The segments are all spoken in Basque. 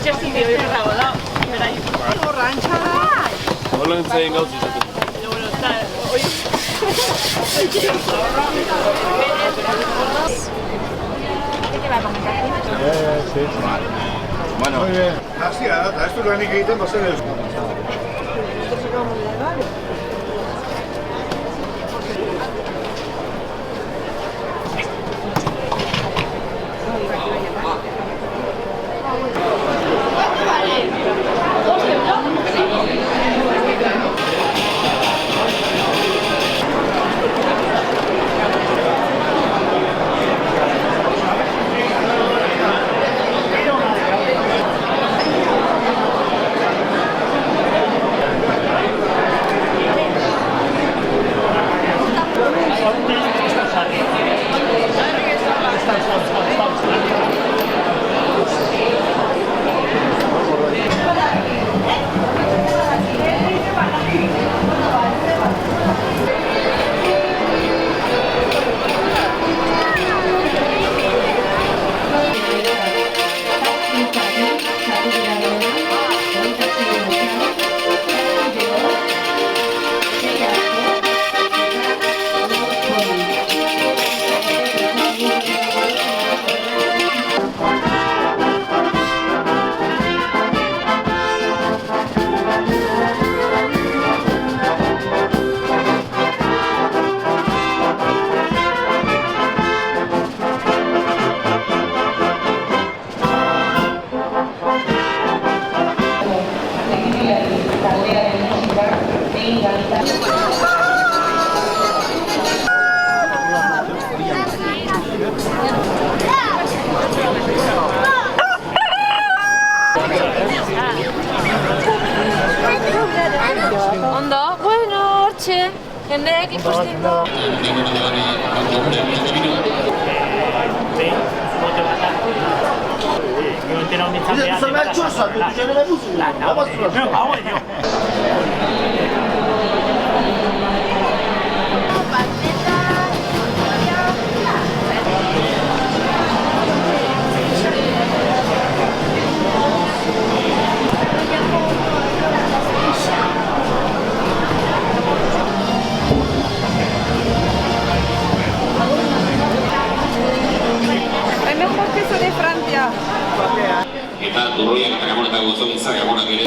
itxastik dio irrago da. Borrantxa da. Holan zain gauz izaten. Bueno, está, oye. ¿Qué te va a comentar? Sí. Bueno. Muy bien. Así, eta ez du lanik egiten bazen ez. Ondo, bueno, hortxe, jendeek ikusteko. Es mejor que eso de Francia. Eta Doroiak eta Gabon eta Gozogintza Gabonak ere.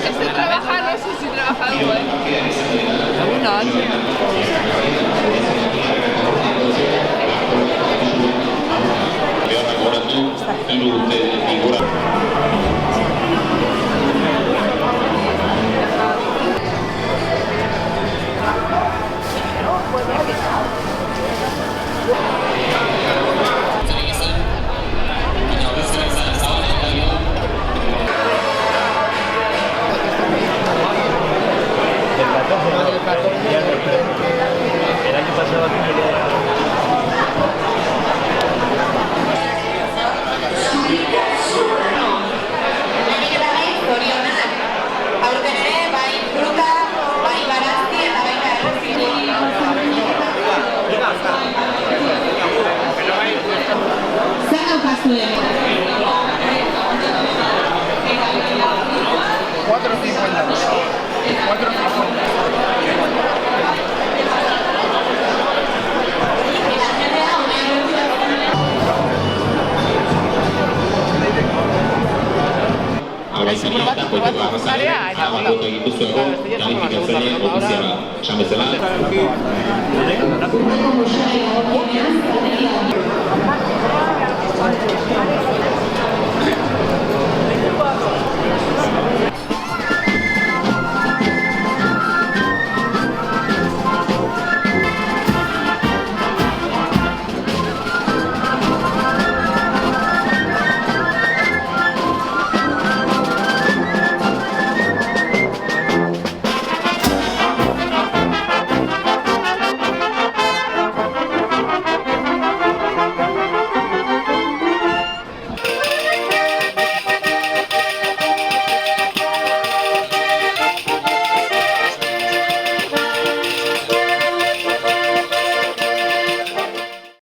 Estoy trabajando, sí, estoy trabajando, Algunos. Behar goratu, 3 urte ingura. El año pasado aquí aurten ere, bai fruta, bai barazki eta baita errezki. Zer daukazu ere? 4,50. Horaizen eta koiteko arrazaren, abakotu egituzteko, kalifikatzaile ofiziala. Esan bezala. Como ya